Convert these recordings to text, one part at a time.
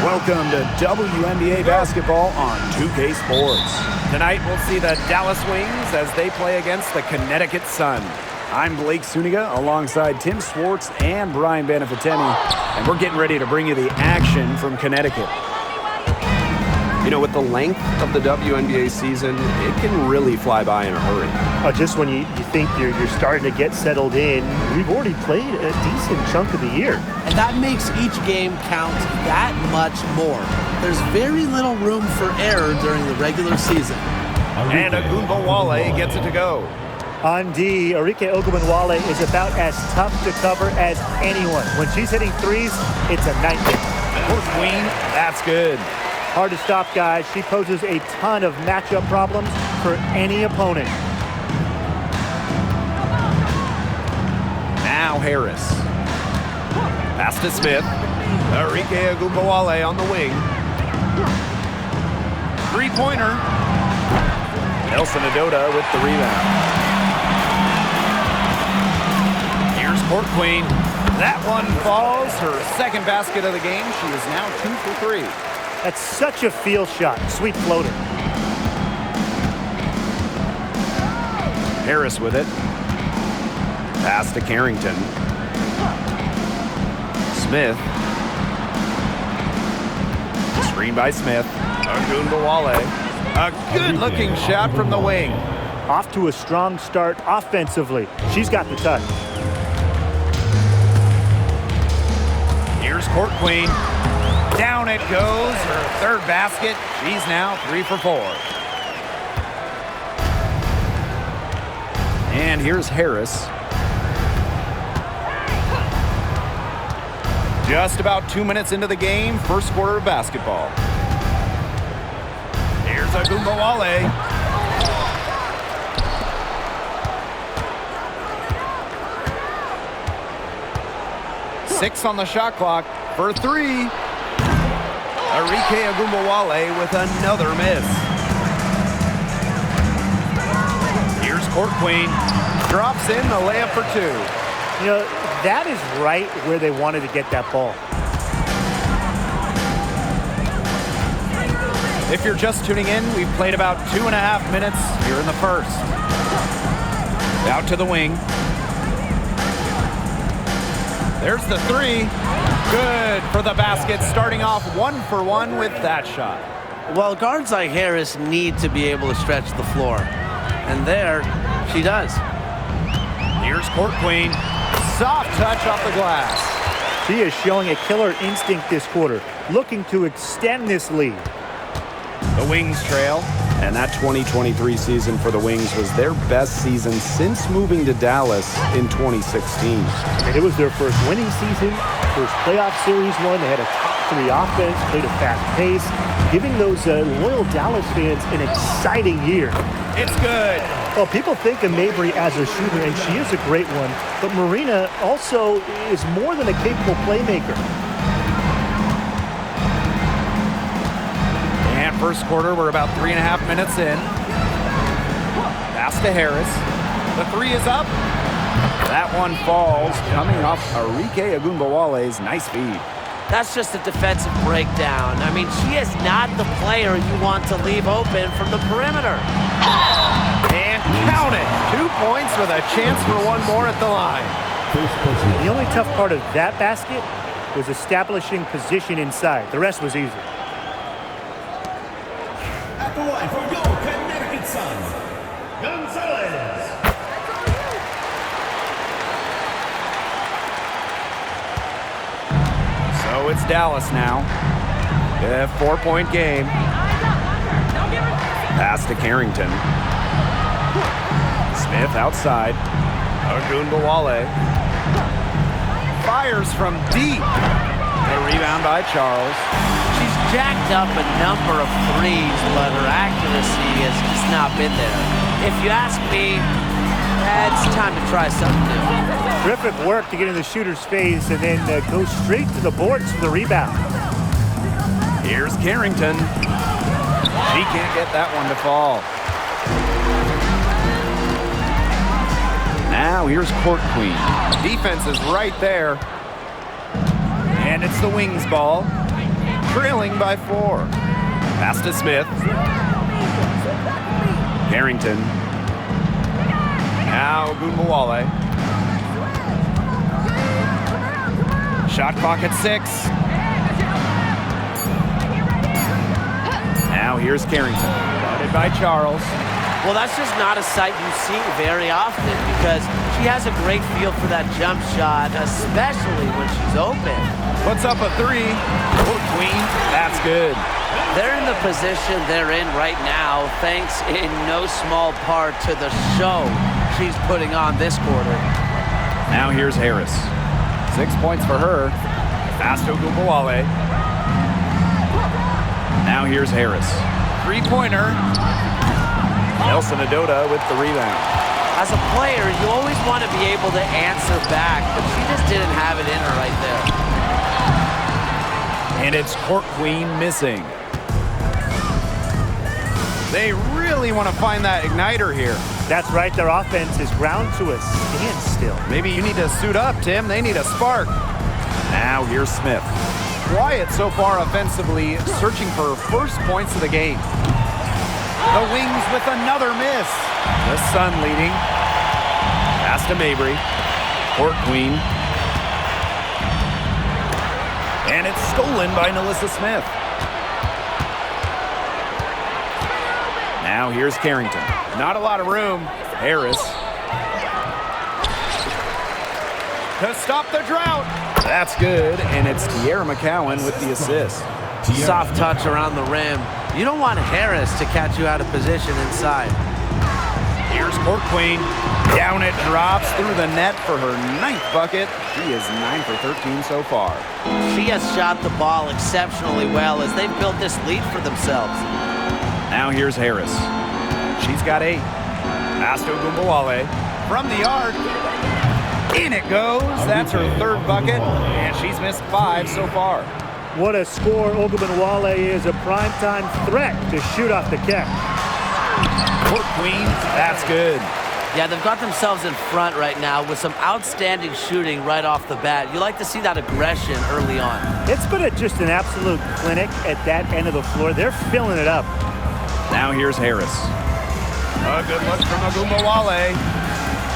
Welcome to WNBA basketball on 2K Sports. Tonight we'll see the Dallas Wings as they play against the Connecticut Sun. I'm Blake Suniga alongside Tim Swartz and Brian Benefatemi, and we're getting ready to bring you the action from Connecticut. You know, with the length of the WNBA season, it can really fly by in a hurry. Just when you think you're starting to get settled in, we've already played a decent chunk of the year. And that makes each game count that much more. There's very little room for error during the regular season. And MyWnba gets it to go. On D, Arike Ogunbowale is about as tough to cover as anyone. When she's hitting threes, it's a nightmare. For Queen, that's good. Hard to stop, guys. She poses a ton of matchup problems for any opponent. Now Harris. Pass to Smith. Arike Ogunbowale on the wing. Three-pointer. Nelson Adota with the rebound. Here's Court Queen. That one falls. Her second basket of the game. She is now 2 for 3. That's such a feel shot. Sweet floater. Harris with it. Pass to Carrington. Smith. Screen by Smith. Ogunbowale. A good-looking shot from the wing. Off to a strong start offensively. She's got the touch. Here's Court Queen. Down it goes. Her third basket. She's now 3 for 4. And here's Harris. Just about 2 minutes into the game, first quarter of basketball. Here's Ogunbowale. Six on the shot clock for 3. Arike Ogunbowale with another miss. Here's Court Queen. Drops in the layup for 2. You know, that is right where they wanted to get that ball. If you're just tuning in, we've played about 2.5 minutes here in the first. Out to the wing. There's the 3. Good for the basket, starting off 1 for 1 with that shot. Well, guards like Harris need to be able to stretch the floor. And there, she does. Here's Court Queen. Soft touch off the glass. She is showing a killer instinct this quarter, looking to extend this lead. The Wings trail. And that 2023 season for the Wings was their best season since moving to Dallas in 2016. And it was their first winning season, first playoff series one. They had a top-3 offense, played a fast pace, giving those loyal Dallas fans an exciting year. It's good. Well, people think of Mabry as a shooter, and she is a great one, but Marina also is more than a capable playmaker. And first quarter, we're about 3.5 minutes in. Pass to Harris. The 3 is up. That one falls, coming off Arike Ogunbowale's nice feed. That's just a defensive breakdown. I mean, she is not the player you want to leave open from the perimeter. And count it. 2 points with a chance for 1 more at the line. The only tough part of that basket was establishing position inside. The rest was easy. At the line for your Connecticut Sun, Gonzalez. So it's Dallas now. A 4-point game. Pass to Carrington. Smith outside. Ogunbowale. Fires from deep. A rebound by Charles. She's jacked up a number of threes, but her accuracy has just not been there. If you ask me, it's time to try something new. Terrific work to get in the shooter's face and then go straight to the boards for the rebound. Here's Carrington. She can't get that one to fall. Now here's Court Queen. Defense is right there. And it's the Wings ball. trailing by 4. Pass to Smith. Carrington. Now Ogunbowale. Shot clock at 6. Now here's Carrington. Guarded by Charles. Well, that's just not a sight you see very often because she has a great feel for that jump shot, especially when she's open. Puts up a 3. Oh, Queen. That's good. They're in the position they're in right now thanks in no small part to the show she's putting on this quarter. Now here's Harris. 6 points for her. Pass to Ogunbowale. Now here's Harris. 3-pointer. Nelson Adota with the rebound. As a player, you always want to be able to answer back, but she just didn't have it in her right there. And it's Court Queen missing. They really want to find that igniter here. That's right. Their offense is ground to a standstill. Maybe you need to suit up, Tim. They need a spark. Now here's Smith. Quiet so far offensively, searching for first points of the game. The Wings with another miss. The Sun leading. Pass to Mabry. Court Queen. And it's stolen by Nalissa Smith. Now here's Carrington. Not a lot of room. Harris. To stop the drought. That's good, and it's Tierra McCowan with the assist. Soft touch around the rim. You don't want Harris to catch you out of position inside. Here's Court Queen. Down it drops through the net for her 9th bucket. She is 9 for 13 so far. She has shot the ball exceptionally well as they've built this lead for themselves. Now here's Harris. She's got 8. Pass to Ogunbowale. From the arc. In it goes. That's her 3rd bucket, and she's missed 5 so far. What a score. Ogunbowale is a primetime threat to shoot off the catch. Court Queen, that's good. Yeah, they've got themselves in front right now with some outstanding shooting right off the bat. You like to see that aggression early on. It's been just an absolute clinic at that end of the floor. They're filling it up. Now here's Harris. A good look from Ogunbowale.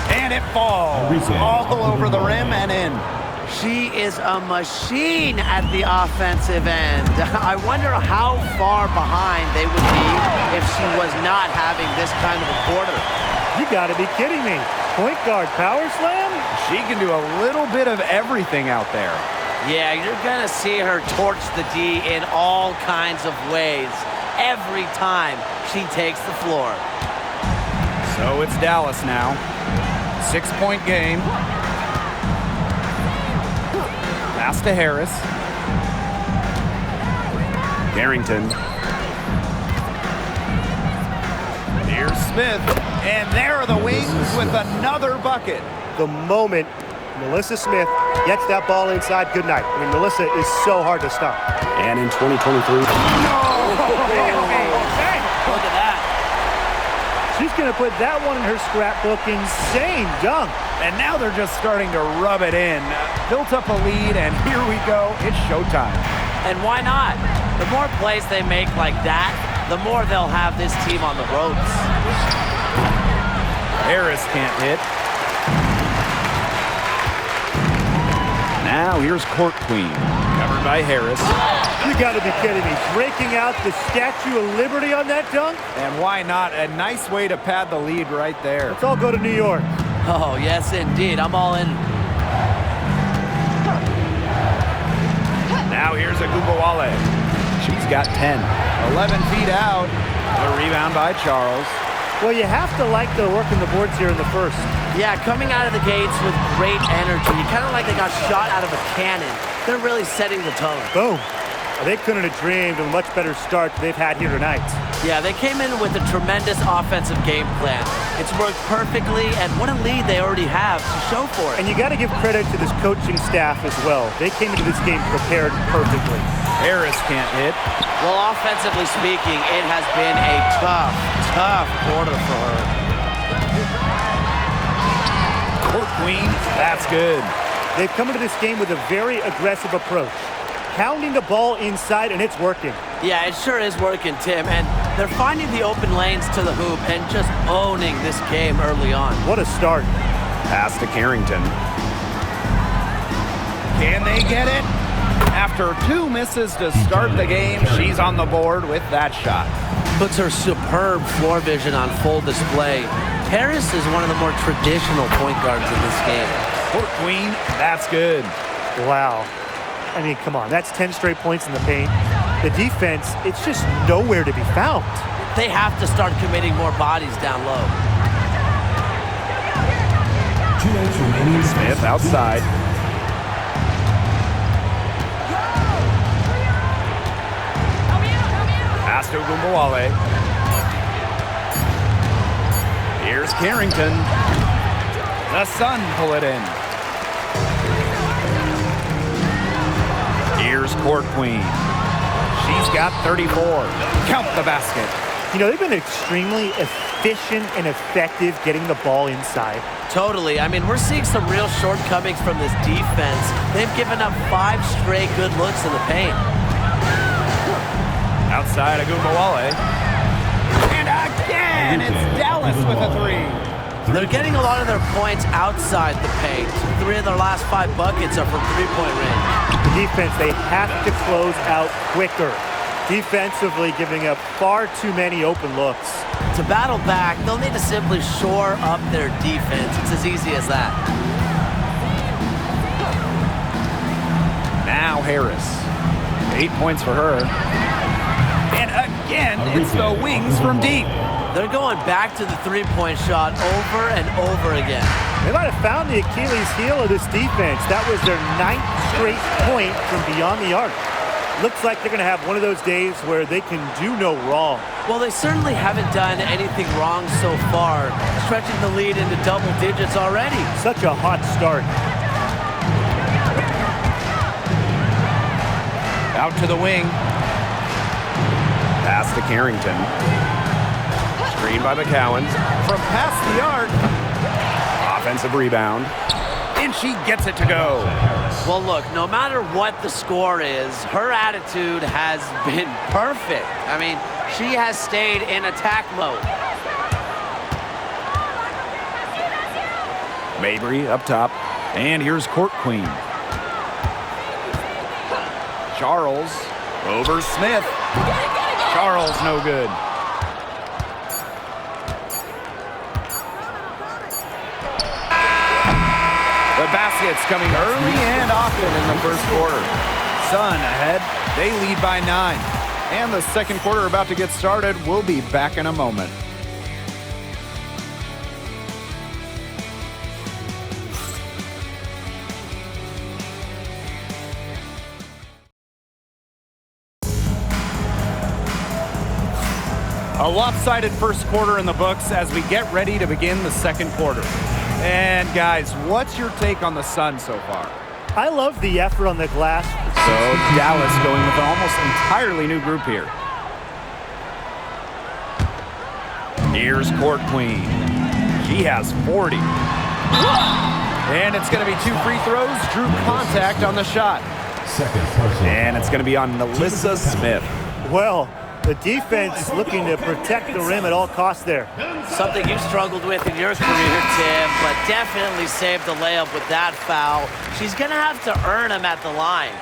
And it falls all over the rim and in. She is a machine at the offensive end. I wonder how far behind they would be if she was not having this kind of a quarter. You got to be kidding me. Point guard power slam? She can do a little bit of everything out there. Yeah, you're going to see her torch the D in all kinds of ways every time she takes the floor. So it's Dallas now. 6-point game. Pass to Harris. Carrington. Here's Smith. And there are the Wings with another bucket. The moment Nalissa Smith gets that ball inside, good night. I mean, Nalissa is so hard to stop. And in 2023. Look at that. She's going to put that one in her scrapbook. Insane dunk. And now they're just starting to rub it in. Built up a lead, and here we go. It's showtime. And why not? The more plays they make like that, the more they'll have this team on the ropes. Harris can't hit. Now here's Court Queen, covered by Harris. You got to be kidding me. Breaking out the Statue of Liberty on that dunk? And why not? A nice way to pad the lead right there. Let's all go to New York. Oh, yes, indeed. I'm all in. Now here's Ogunbowale. She's got 10. 11 feet out. A rebound by Charles. Well, you have to like the work in the boards here in the first. Yeah, coming out of the gates with great energy. Kind of like they got shot out of a cannon. They're really setting the tone. Boom. They couldn't have dreamed of a much better start they've had here tonight. Yeah, they came in with a tremendous offensive game plan. It's worked perfectly, and what a lead they already have to show for it. And you got to give credit to this coaching staff as well. They came into this game prepared perfectly. Harris can't hit. Well, offensively speaking, it has been a tough quarter for her. Court Queen, that's good. They've come into this game with a very aggressive approach. pounding the ball inside, and it's working. Yeah, it sure is working, Tim. And they're finding the open lanes to the hoop and just owning this game early on. What a start. Pass to Carrington. Can they get it? After 2 misses to start the game, she's on the board with that shot. Puts her superb floor vision on full display. Harris is one of the more traditional point guards in this game. Court Queen, that's good. Wow. I mean, come on. That's 10 straight points in the paint. The defense, it's just nowhere to be found. They have to start committing more bodies down low. 2 minutes remaining. Smith outside. Pass to Gumbawale. Here's Carrington. The Sun pull it in. Here's Court Queen. She's got 34. Count the basket. You know, they've been extremely efficient and effective getting the ball inside. Totally. I mean, we're seeing some real shortcomings from this defense. They've given up 5 straight good looks in the paint. Outside Agumbawale. And again, it's Dallas with a 3. They're getting a lot of their points outside the paint. 3 of their last 5 buckets are from three-point range. The defense, they have to close out quicker. Defensively giving up far too many open looks. To battle back, they'll need to simply shore up their defense. It's as easy as that. Now Harris. 8 points for her. And again, it's the wings from deep. They're going back to the three-point shot over and over again. They might have found the Achilles heel of this defense. That was their 9th straight point from beyond the arc. Looks like they're going to have one of those days where they can do no wrong. Well, they certainly haven't done anything wrong so far, stretching the lead into double digits already. Such a hot start. Out to the wing. Pass to Carrington. Screen by McCowan. From past the arc. Offensive rebound. And she gets it to go. Well, look, no matter what the score is, her attitude has been perfect. I mean, she has stayed in attack mode. Mabry up top. And here's Court Queen. Charles over Smith. Charles no good. The basket's coming early and often in the first quarter. Sun ahead. They lead by 9. And the second quarter about to get started. We'll be back in a moment. A lopsided first quarter in the books as we get ready to begin the second quarter. And guys, what's your take on the Sun so far? I love the effort on the glass. So Dallas going with an almost entirely new group here. Here's Court Queen. She has 40. And it's going to be 2 free throws. Drew contact on the shot. And it's going to be on Melissa Smith. Well, the defense looking to protect the rim at all costs there. Something you struggled with in your career, Tim, but definitely saved the layup with that foul. She's going to have to earn him at the line.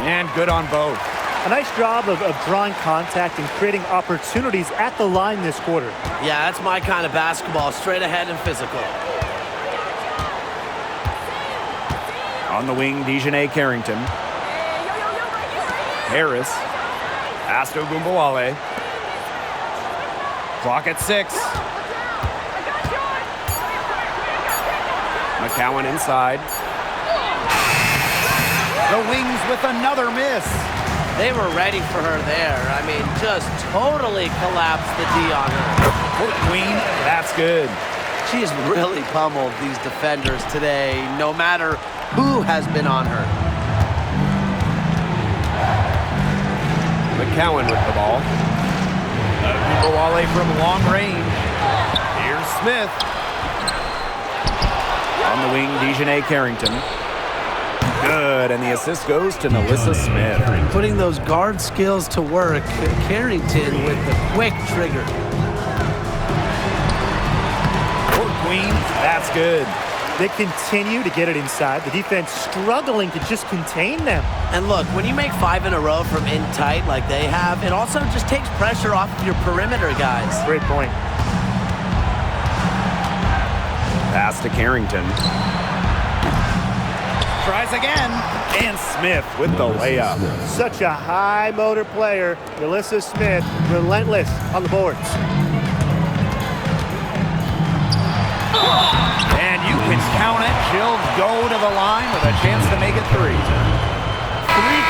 And good on both. A nice job of drawing contact and creating opportunities at the line this quarter. Yeah, that's my kind of basketball, straight ahead and physical. On the wing, Dejanay Carrington. Harris. Pass to Gumbawale. Clock at 6. McCowan inside. The wings with another miss. They were ready for her there. I mean, just totally collapsed the D on her. Court Queen, that's good. She's really pummeled these defenders today, no matter who has been on her. McCowan with the ball. Gumbawale from long range. Here's Smith. On the wing, Dejanay Carrington. Good, and the assist goes to Nalissa Smith. Putting those guard skills to work. Carrington with the quick trigger. Court Queen, that's good. They continue to get it inside. The defense struggling to just contain them. And look, when you make 5 in a row from in tight like they have, it also just takes pressure off of your perimeter guys. Great point. Pass to Carrington. Tries again. And Smith with the layup. Such a high motor player. Nalissa Smith, relentless on the boards. And you can count it. She'll go to the line with a chance to make it 3. 3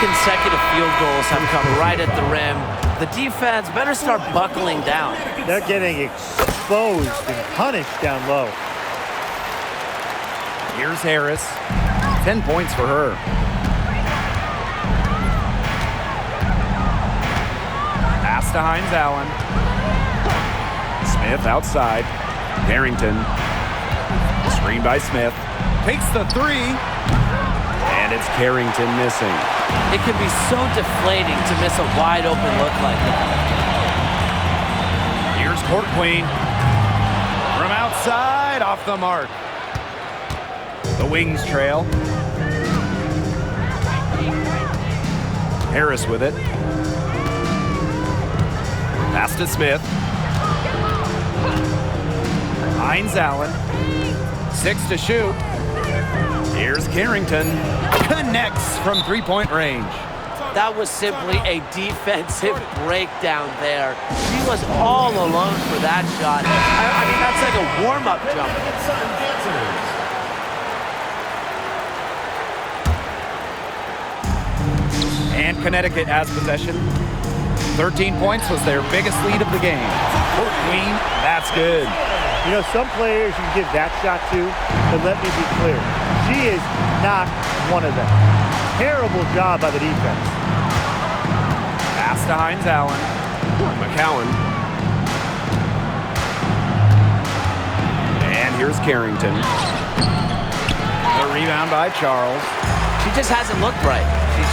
consecutive field goals have come right at the rim. The defense better start buckling down. They're getting exposed and punished down low. Here's Harris. 10 points for her. Pass to Hines Allen. Smith outside. Carrington. Screen by Smith. Takes the 3. And it's Carrington missing. It can be so deflating to miss a wide open look like that. Here's Court Queen. From outside, off the mark. The Wings trail. Harris with it. Pass to Smith. Hines Allen. 6 to shoot. Here's Carrington. Connects from 3-point range. That was simply a defensive breakdown there. She was all alone for that shot. I mean, that's like a warm-up jump. And Connecticut has possession. 13 points was their biggest lead of the game. Court Queen, that's good. You know, some players you can give that shot to, but let me be clear. She is not one of them. Terrible job by the defense. Pass to Hines Allen. McCowan. And here's Carrington. The rebound by Charles. She just hasn't looked right.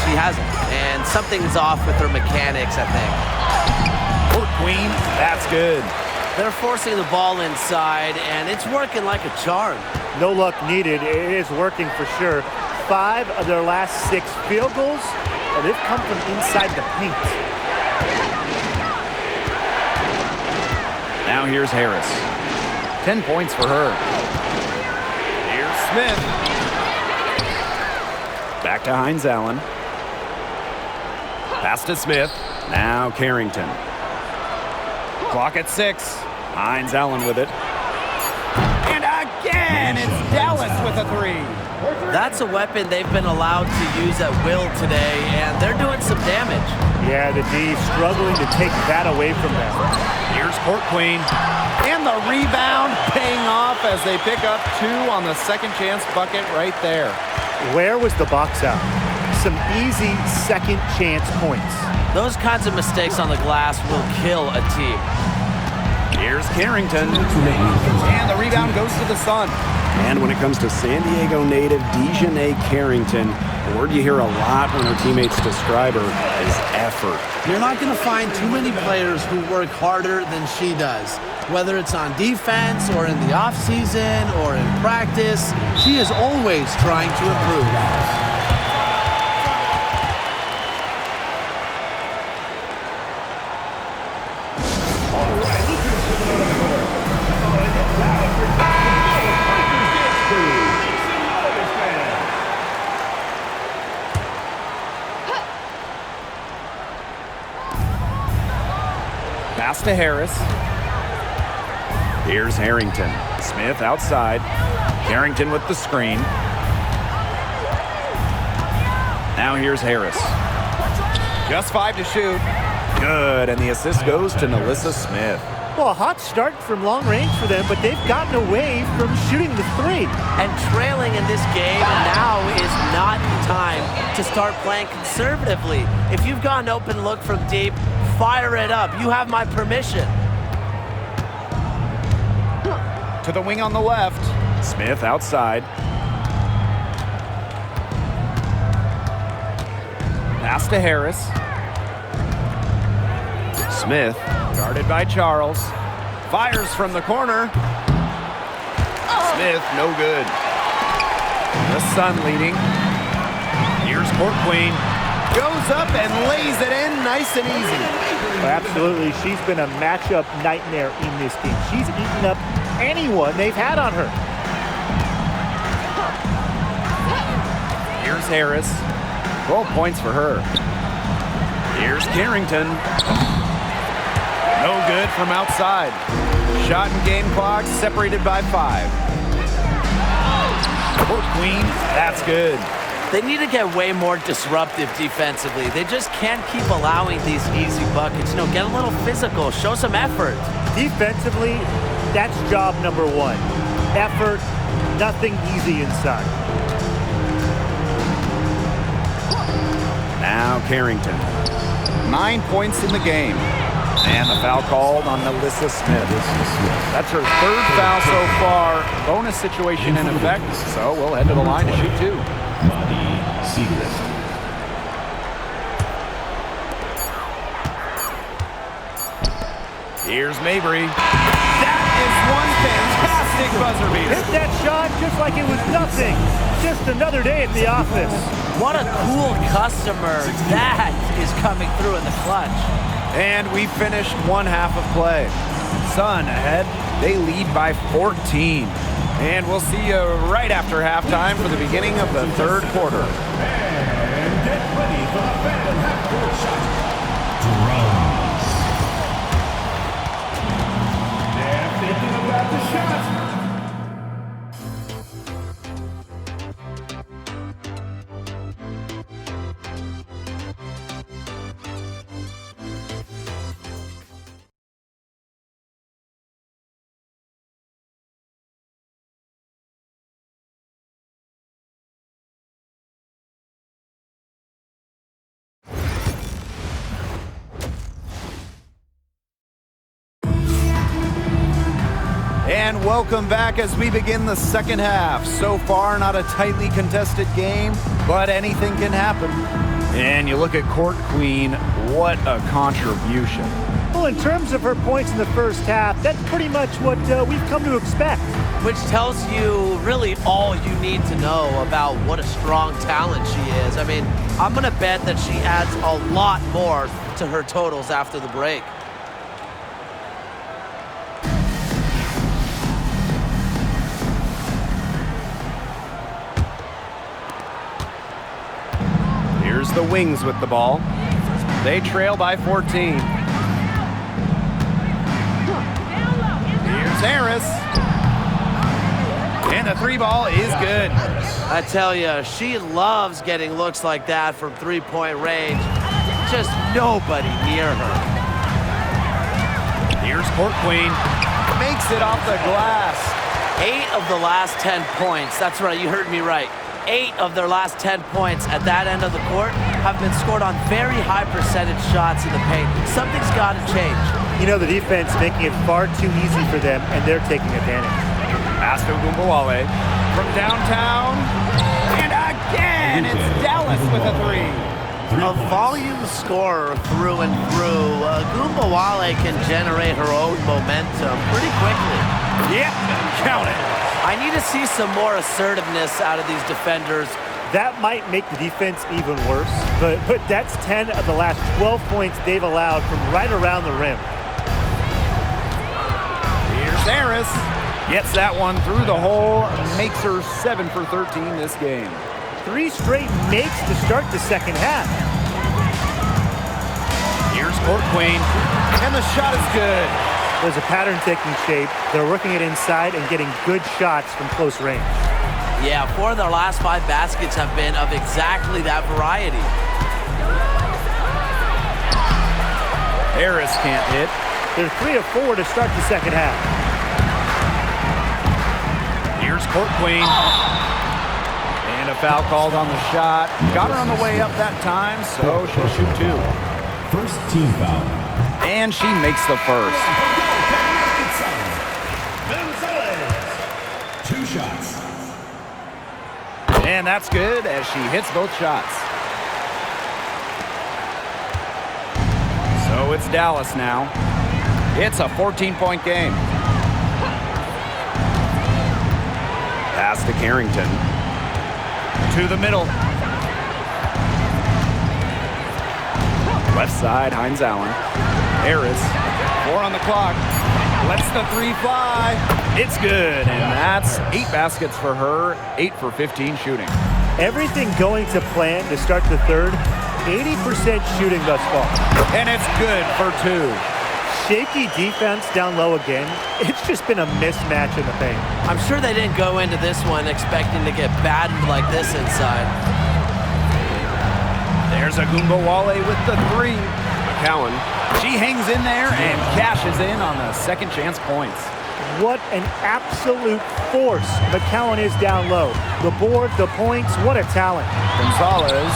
She hasn't. And something's off with her mechanics, I think. Court Queen, that's good. They're forcing the ball inside, and it's working like a charm. No luck needed. It is working for sure. 5 of their last 6 field goals, and they've come from inside the paint. Now here's Harris. 10 points for her. Here's Smith. Back to Hines Allen. Pass to Smith. Now Carrington. Clock at 6. Hines Allen with it. And again, it's Dallas with a 3. That's a weapon they've been allowed to use at will today, and they're doing some damage. Yeah, the D struggling to take that away from them. Here's Court Queen. And the rebound paying off as they pick up 2 on the second chance bucket right there. Where was the box out? Some easy second chance points. Those kinds of mistakes on the glass will kill a team. Here's Carrington. And the rebound goes to the Sun. And when it comes to San Diego native Dejanay Carrington, the word you hear a lot when her teammates describe her is effort. You're not going to find too many players who work harder than she does. Whether it's on defense or in the offseason or in practice, she is always trying to improve. Pass to Harris. Here's Harrington. Smith outside. Carrington with the screen. Now here's Harris. Just 5 to shoot. Good, and the assist goes to Nalissa Smith. Well, a hot start from long range for them, but they've gotten away from shooting the 3. And trailing in this game, now is not the time to start playing conservatively. If you've got an open look from deep, fire it up. You have my permission. To the wing on the left. Smith outside. Pass to Harris. Smith, guarded by Charles. Fires from the corner. Smith, no good. The Sun leading. Here's Court Queen. Goes up and lays it in nice and easy. Absolutely. She's been a matchup nightmare in this game. She's eaten up anyone they've had on her. Here's Harris. 12 points for her. Here's Carrington. No good from outside. Shot and game clock separated by 5. Court Queen, that's good. They need to get way more disruptive defensively. They just can't keep allowing these easy buckets. You know, get a little physical, show some effort. Defensively, that's job number 1. Effort, nothing easy inside. Now Carrington. 9 points in the game. And the foul called on Melissa Smith. That's her 3rd foul so far. Bonus situation in effect, so we'll head to the line to shoot 2. Here's Mabry. That is one fantastic buzzer beater. Hit that shot just like it was nothing. Just another day at the office. What a cool customer that is coming through in the clutch. And we finished one half of play. Sun ahead. They lead by 14. And we'll see you right after halftime for the beginning of the 3rd quarter. And get ready for the fan half-court shot. Drums. They're thinking about the shot. And welcome back as we begin the 2nd half. So far, not a tightly contested game, but anything can happen. And you look at Court Queen, what a contribution. Well, in terms of her points in the first half, that's pretty much what we've come to expect. Which tells you really all you need to know about what a strong talent she is. I mean, I'm going to bet that she adds a lot more to her totals after the break. Here's the Wings with the ball. They trail by 14. Here's Harris. And the 3-ball is good. I tell you, she loves getting looks like that from 3-point range. Just nobody near her. Here's Court Queen. Makes it off the glass. 8 of the last 10 points. That's right, you heard me right. 8 of their last 10 points at that end of the court have been scored on very high percentage shots in the paint. Something's got to change. You know, the defense making it far too easy for them, and they're taking advantage. Pass to MyWnba from downtown. And again, it's Dallas with a 3. A volume scorer through and through. MyWnba can generate her own momentum pretty quickly. Yep, count it. I need to see some more assertiveness out of these defenders. That might make the defense even worse, but that's 10 of the last 12 points they've allowed from right around the rim. Here's Harris. Gets that one through the hole. Makes her 7 for 13 this game. 3 straight makes to start the second half. Here's Court Queen. And the shot is good. There's a pattern taking shape. They're working it inside and getting good shots from close range. Yeah, 4 of their last 5 baskets have been of exactly that variety. Harris can't hit. They're 3 of 4 to start the second half. Here's Court Queen. And a foul called on the shot. Got her on the way up that time, so she'll shoot 2. First team foul. And she makes the first. Gonzalez. 2 shots. And that's good as she hits both shots. So it's Dallas now. It's a 14-point game. Pass to Carrington. To the middle. Left side, Hines Allen. Harris, 4 on the clock. Lets the 3 fly. It's good, and that's 8 baskets for her, 8 for 15 shooting. Everything going to plan to start the third. 80% shooting thus far. And it's good for 2. Shaky defense down low again. It's just been a mismatch in the paint. I'm sure they didn't go into this one expecting to get battened like this inside. There's Wale with the 3. McCowan. She hangs in there and cashes in on the second chance points. What an absolute force McCowan is down low. The board, the points, what a talent. Gonzalez,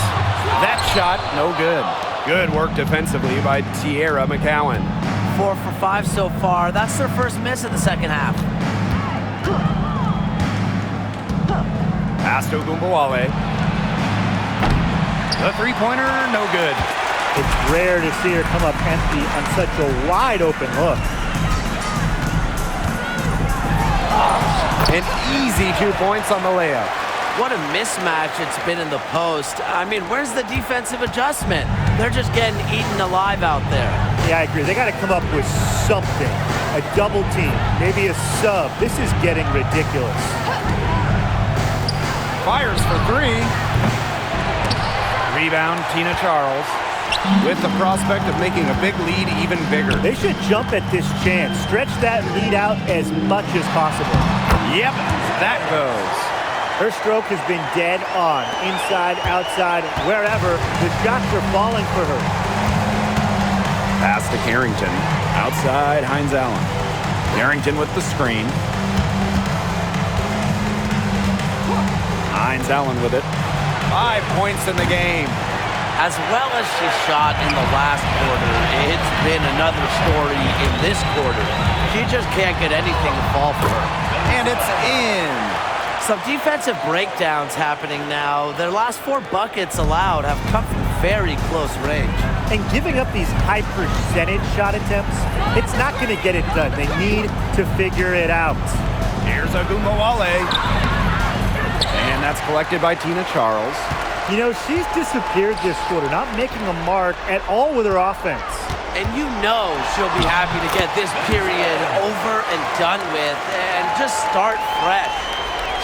that shot, no good. Good work defensively by Tierra McCowan. 4 for 5 so far. That's their first miss of the second half. Pass to Wale. The 3-pointer, no good. It's rare to see her come up empty on such a wide open look. An easy 2 points on the layup. What a mismatch it's been in the post. I mean, where's the defensive adjustment? They're just getting eaten alive out there. Yeah, I agree. They got to come up with something. A double team, maybe a sub. This is getting ridiculous. Fires for 3. Rebound, Tina Charles, with the prospect of making a big lead even bigger. They should jump at this chance. Stretch that lead out as much as possible. Yep, that goes. Her stroke has been dead on. Inside, outside, wherever. The shots are falling for her. Pass to Carrington. Outside, Hines Allen. Carrington with the screen. Hines Allen with it. 5 points in the game. As well as she shot in the last quarter, it's been another story in this quarter. She just can't get anything to fall for her. And it's in. Some defensive breakdowns happening now. Their last 4 buckets allowed have come from very close range. And giving up these high percentage shot attempts, it's not going to get it done. They need to figure it out. Here's Wale. And that's collected by Tina Charles. You know, she's disappeared this quarter, not making a mark at all with her offense. And you know she'll be happy to get this period over and done with and just start fresh.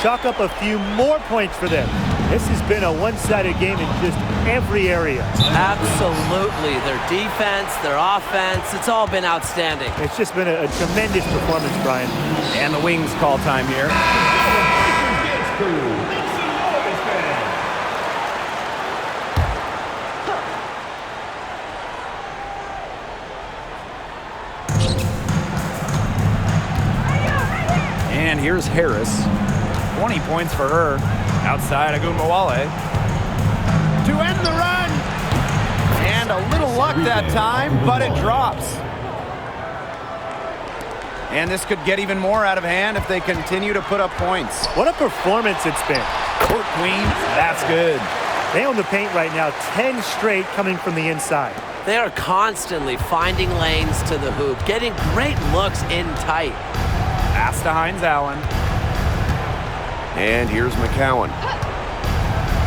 Chalk up a few more points for them. This has been a one-sided game in just every area. Absolutely. Their defense, their offense, it's all been outstanding. It's just been a tremendous performance, Brian. And the Wings call time here. And here's Harris. 20 points for her. Outside Wale. To end the run. And a little luck that time, but it drops. And this could get even more out of hand if they continue to put up points. What a performance it's been. Court Queen, that's good. They own the paint right now, 10 straight coming from the inside. They are constantly finding lanes to the hoop, getting great looks in tight. Pass to Hines Allen. And here's McCowan.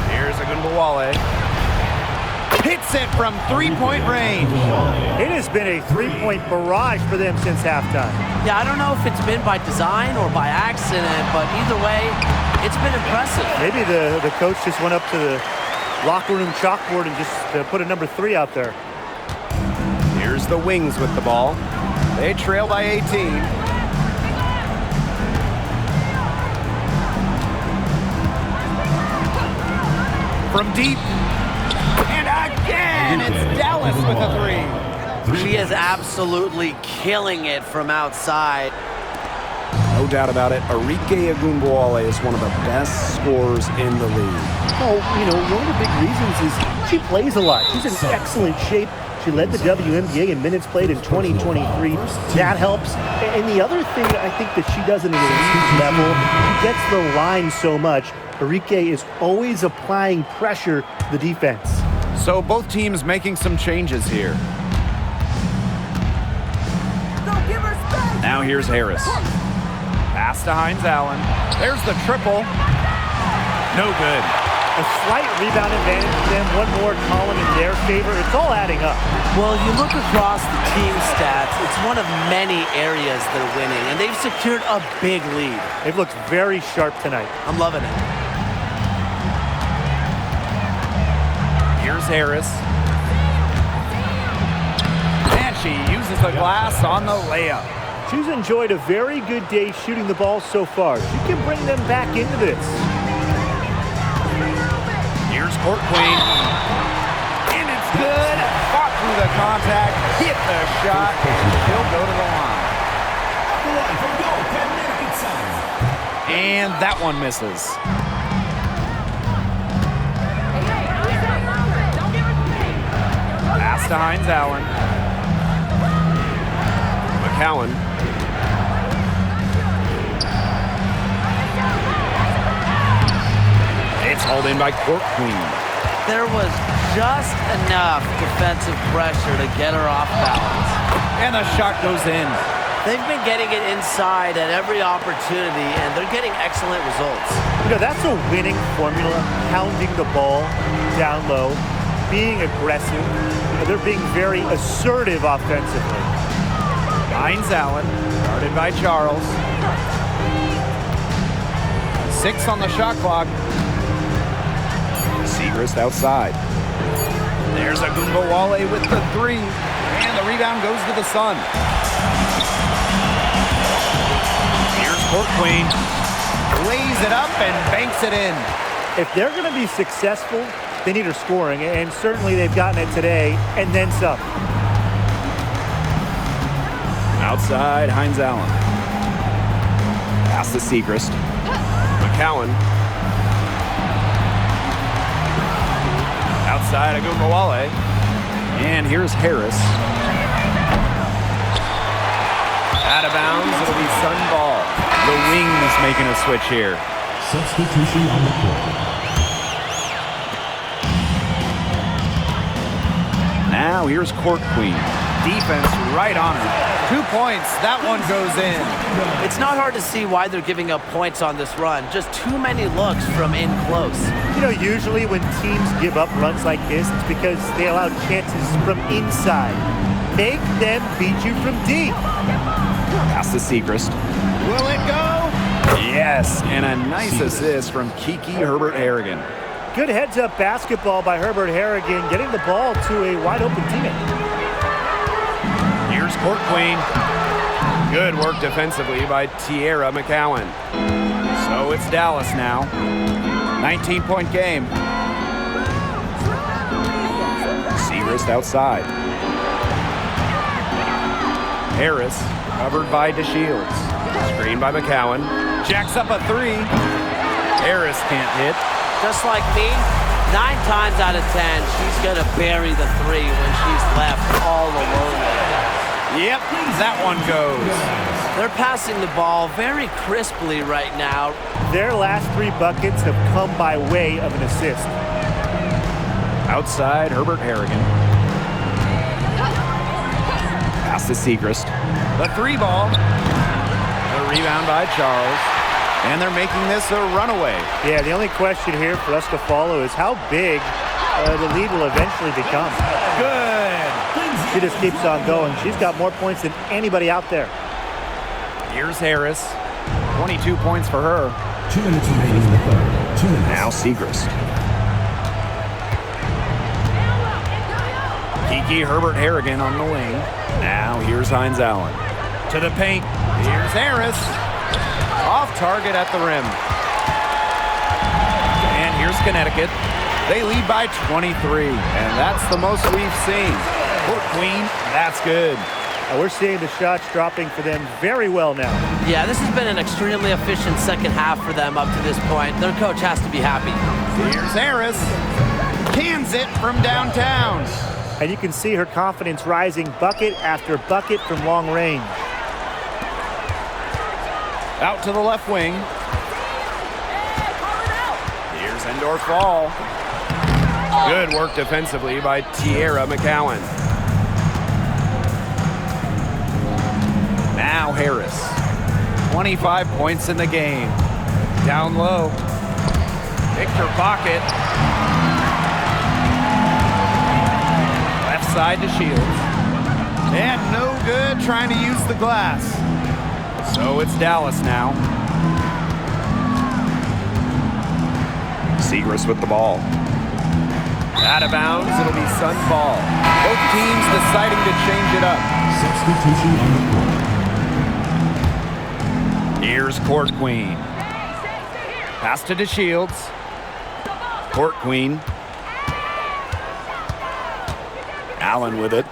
Here's Wale. Hits it from 3-point range. It has been a 3-point barrage for them since halftime. Yeah, I don't know if it's been by design or by accident, but either way, it's been impressive. Maybe the coach just went up to the locker room chalkboard and just put a number 3 out there. Here's the Wings with the ball. They trail by 18. From deep. And again, it's Dallas with a 3. She is absolutely killing it from outside. No doubt about it. Arike Ogunbowale is one of the best scorers in the league. Oh, you know, one of the big reasons is she plays a lot. She's in excellent shape. She led the WNBA in minutes played in 2023. That helps. And the other thing I think that she does at an elite level, she gets the line so much. Arike is always applying pressure to the defense. So both teams making some changes here. Now here's Harris. Pass to Hines Allen. There's the triple. No good. A slight rebound advantage for them. One more column in their favor. It's all adding up. Well, you look across the team stats, it's one of many areas that are winning, and they've secured a big lead. They've looked very sharp tonight. I'm loving it. Here's Harris. And she uses the glass on the layup. She's enjoyed a very good day shooting the ball so far. She can bring them back into this. Here's Court Queen. And it's good. Fought through the contact, hit the shot, and she'll go to the line. And that one misses. Pass to Hines Allen. McCowan. It's hauled in by Court Queen. There was just enough defensive pressure to get her off balance. And the shot goes in. They've been getting it inside at every opportunity, and they're getting excellent results. You know, that's a winning formula, pounding the ball down low, being aggressive. They're being very assertive offensively. Hines Allen, guarded by Charles. 6 on the shot clock. Segrist outside. There's MyWnba with the 3. And the rebound goes to the Sun. Here's Court Queen. Lays it up and banks it in. If they're going to be successful, they need her scoring, and certainly they've gotten it today, and then some. Outside, Hines Allen. Pass to Segrist. McCowan. Outside, MyWnba. And here's Harris. Out of bounds, it'll be Sun ball. The Wings making a switch here. Substitution on the court. Now here's Court Queen. Defense right on her. 2 points. That one goes in. It's not hard to see why they're giving up points on this run. Just too many looks from in close. You know, usually when teams give up runs like this, it's because they allow chances from inside. Make them beat you from deep. Pass to Segrist. Will it go? Yes, and a nice assist from Kiki Herbert Harrigan. Good heads-up basketball by Herbert Harrigan, getting the ball to a wide-open teammate. Here's Court Queen. Good work defensively by Tierra McCowan. So it's Dallas now. 19-point game. Segrist outside. Harris covered by DeShields. Screen by McCowan. Jacks up a 3. Harris can't hit. Just like me, 9 times out of 10, she's going to bury the 3 when she's left all alone there. Yep, that one goes. They're passing the ball very crisply right now. Their last 3 buckets have come by way of an assist. Outside, Herbert Harrigan. Pass to Segrist. The 3 ball. The rebound by Charles. And they're making this a runaway. Yeah, the only question here for us to follow is how big the lead will eventually become. Good. She just keeps on going. She's got more points than anybody out there. Here's Harris. 22 points for her. 2 minutes remaining in the third. 2 minutes. Now Segrist. Kiki Herbert Harrigan on the wing. Now here's Hines Allen. To the paint. Here's Harris. Off target at the rim. And here's Connecticut. They lead by 23. And that's the most we've seen. Court Queen, that's good. We're seeing the shots dropping for them very well now. Yeah, this has been an extremely efficient second half for them up to this point. Their coach has to be happy. Here's Harris. Cans it from downtown. And you can see her confidence rising bucket after bucket from long range. Out to the left wing. Here's Endorf Fall. Good work defensively by Tierra McCowan. Now Harris. 25 points in the game. Down low. Victor Bucket. Left side to Shields. And no good trying to use the glass. So it's Dallas now. Segrist with the ball. Out of bounds, it'll be Sun ball. Both teams deciding to change it up. Substitution on the court. Here's Court Queen. Pass to DeShields. Court Queen. Allen with it.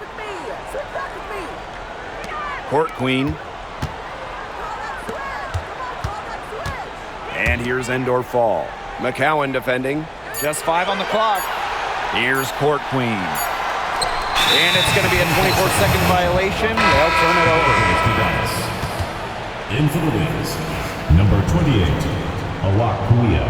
Court Queen. And here's Endor Fall. McCowan defending. Just 5 on the clock. Here's Court Queen. And it's going to be a 24-second violation. They'll turn it over. In for the wins, number 28, Alaquia.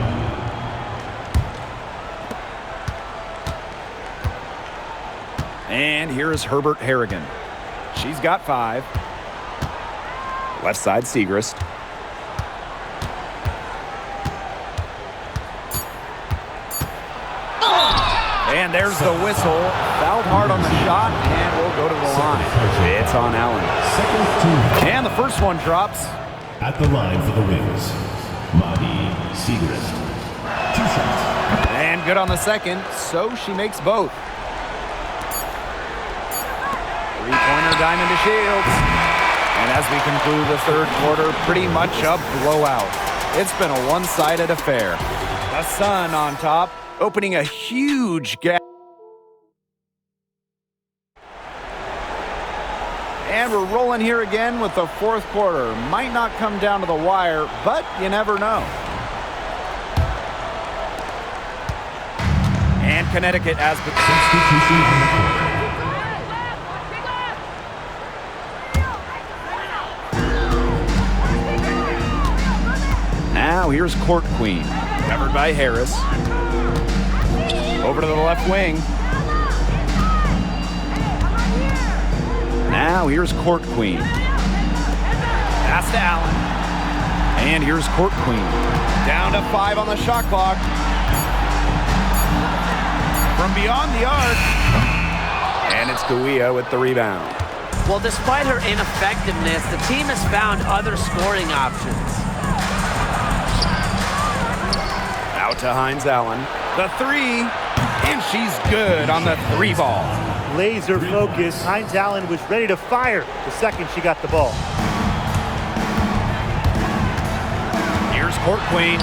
And here is Herbert Harrigan. She's got 5. Left side, Segrist. And there's the whistle. Fouled hard on the shot, and we'll go to the line. It's on Allen. Second team. And the first one drops. At the line for the wins, Maddie Segrist. 2 shots. And good on the second, so she makes both. Three-pointer diamond to Shields. And as we conclude the third quarter, pretty much a blowout. It's been a one-sided affair. The Sun on top, opening a huge gap. And we're rolling here again with the fourth quarter. Might not come down to the wire, but you never know. And Connecticut has Substitution on the court. Now here's Court Queen, covered by Harris. Over to the left wing. Now here's Court Queen. Pass to Allen. And here's Court Queen. Down to 5 on the shot clock. From beyond the arc. And it's Gouia with the rebound. Well, despite her ineffectiveness, the team has found other scoring options. Out to Hines Allen. The 3. And she's good on the 3 ball. Laser focus. Hines Allen was ready to fire the second she got the ball. Here's Court Queen.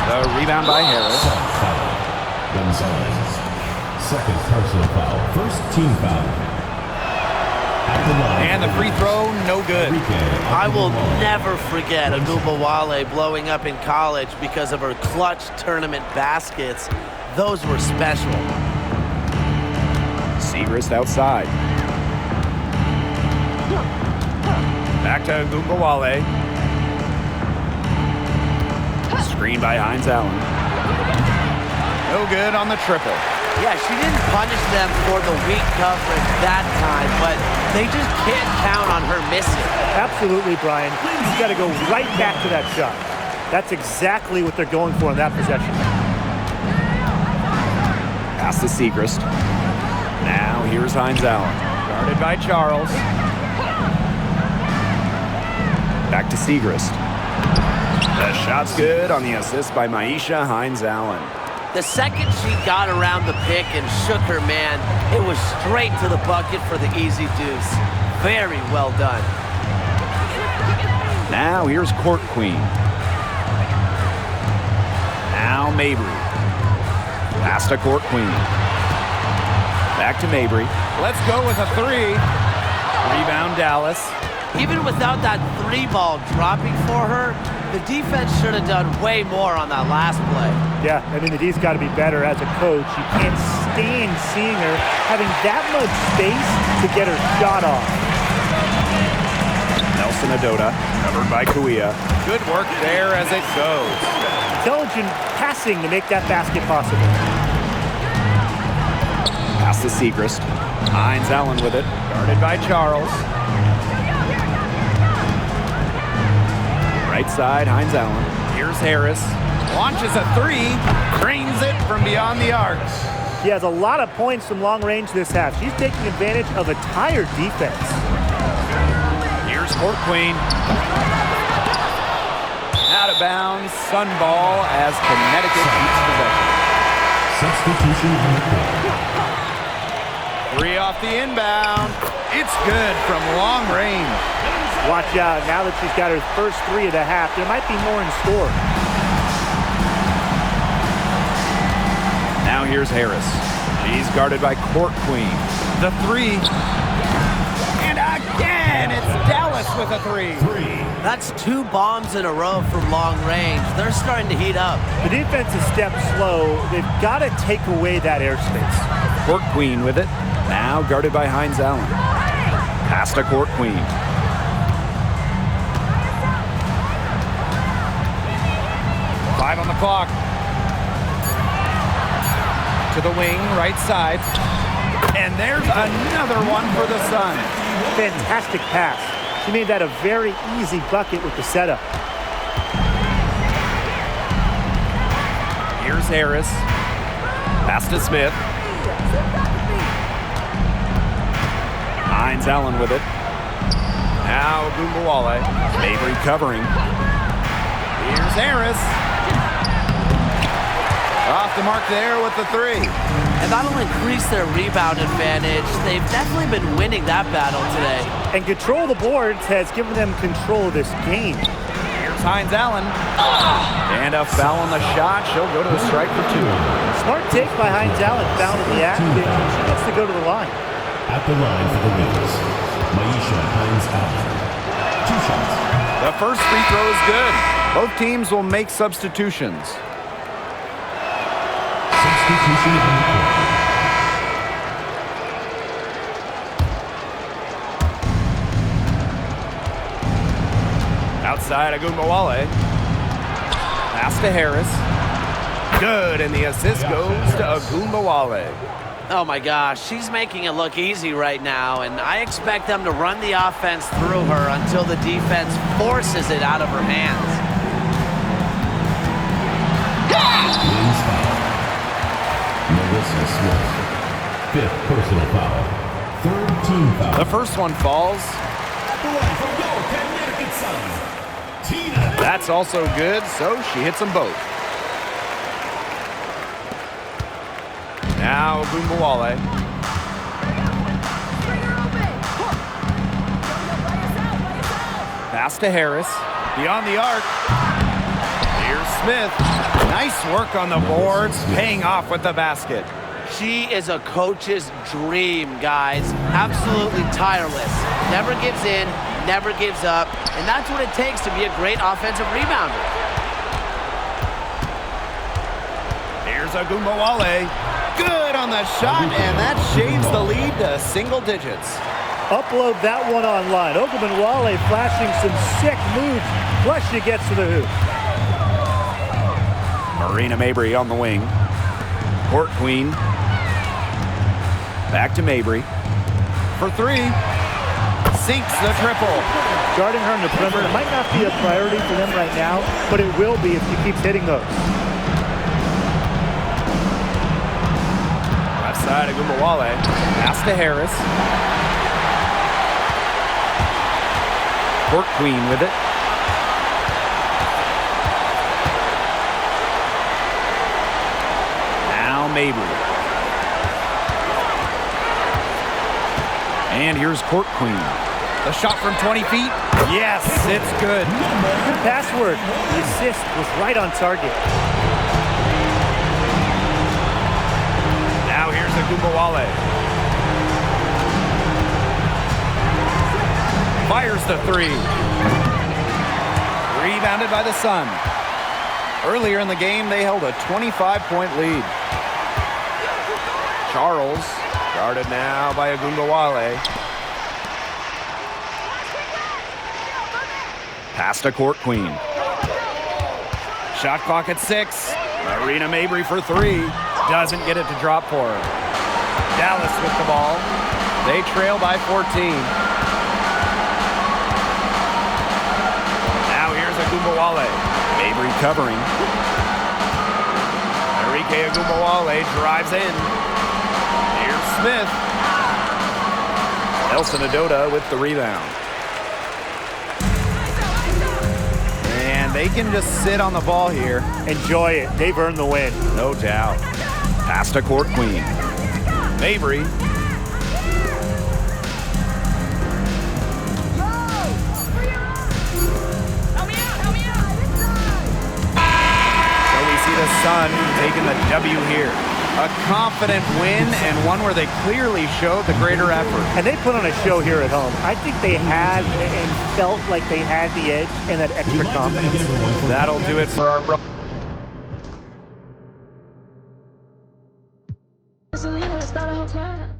The rebound by Harris. Gonzalez. Second personal foul. First team foul. At the line. And the free throw, no good. I will never forget MyWnba blowing up in college because of her clutch tournament baskets. Those were special. Segrist outside. Back to MyWnba. Screen by Hines Allen. No good on the triple. Yeah, she didn't punish them for the weak coverage that time, but they just can't count on her missing. Absolutely, Brian. You've got to go right back to that shot. That's exactly what they're going for in that possession. Pass to Segrist. Now here's Hines Allen. Guarded by Charles. Back to Segrist. The shot's good on the assist by Maisha Hines Allen. The second she got around the pick and shook her man, it was straight to the bucket for the easy deuce. Very well done. Now here's Court Queen. Now Mabry. Pass to Court Queen. Back to Mabry. Let's go with a 3. Rebound Dallas. Even without that 3 ball dropping for her, the defense should have done way more on that last play. Yeah, I mean, the D's got to be better as a coach. You can't stand seeing her having that much space to get her shot off. Nelson Adota, covered by Gouia. Good work there as it goes. Intelligent passing to make that basket possible. Pass to Segrist. Hines Allen with it. Guarded by Charles. Right side, Hines Allen. Here's Harris. Launches a three. Drains it from beyond the arc. She has a lot of points from long range this half. She's taking advantage of a tired defense. Here's Court Queen. Out of bounds, Sun ball as Connecticut keeps possession. Substitution on the court. Three off the inbound. It's good from long range. Watch out, now that she's got her first three of the half, there might be more in store. Now here's Harris. She's guarded by Court Queen. The three. And again, it's Dallas with a three. That's 2 bombs in a row from long range. They're starting to heat up. The defense is stepped slow. They've got to take away that airspace. Court Queen with it. Now guarded by Hines Allen. Pass to Court Queen. Five on the clock. To the wing, right side. And there's another one for the Sun. Fantastic pass. She made that a very easy bucket with the setup. Here's Harris. Pass to Smith. Hines Allen with it. Now Gumbawale. Mabry covering. Here's Harris. Off the mark there with the three. And that'll increase their rebound advantage. They've definitely been winning that battle today. And control of the boards has given them control of this game. Here's Hines Allen. And a foul on the shot. She'll go to the strike for two. Smart take by Hines Allen, found in the act. She gets to go to the line. At the line for the wins, Hines Allen. 2 shots. The first free throw is good. Both teams will make substitutions. Substitution on the court. Outside, Agumbawale. Pass to Harris. Good, and the assist goes to Agumbawale. Oh my gosh, she's making it look easy right now, and I expect them to run the offense through her until the defense forces it out of her hands. Wins foul. Melissa Smith. 5th personal foul. 3rd team foul. The first one falls. The one from your Connecticut Sun, Tina. That's also good, so she hits them both. Now Gumbawale. Pass to Harris. Beyond the arc. Here's Smith. Nice work on the boards, paying off with the basket. She is a coach's dream, guys. Absolutely tireless. Never gives in, never gives up, and that's what it takes to be a great offensive rebounder. Here's Agumbawale. Good on the shot, and that shaves the lead to single digits. Upload that one online. Ogunbowale flashing some sick moves. Plus she gets to the hoop. Marina Mabry on the wing. Court Queen. Back to Mabry. For three. Sinks the triple. Guarding her in the perimeter. It might not be a priority for them right now, but it will be if she keeps hitting those. Left side, Agumbawale. Pass to Harris. Court Queen with it. Now Mabry. And here's Court Queen. The shot from 20 feet. Yes, it's good. Good password. The assist was right on target. Now here's Agumbawale. Fires the three. Rebounded by the Sun. Earlier in the game, they held a 25-point lead. Charles, guarded now by Agumbawale. Pass to Court Queen. Shot clock at 6. Marina Mabry for three. Doesn't get it to drop for her. Dallas with the ball. They trail by 14. Now here's Agumbawale. Mabry covering. Enrique Agumbawale drives in. Here's Smith. Nelson Adota with the rebound. And they can just sit on the ball here. Enjoy it. They've earned the win. No doubt. Pass to court queen. Mabry. So we see the Sun taking the W here. A confident win and one where they clearly showed the greater effort. And they put on a show here at home. I think they had and felt like they had the edge and that extra confidence. That'll do it for our... Selena, start a whole time.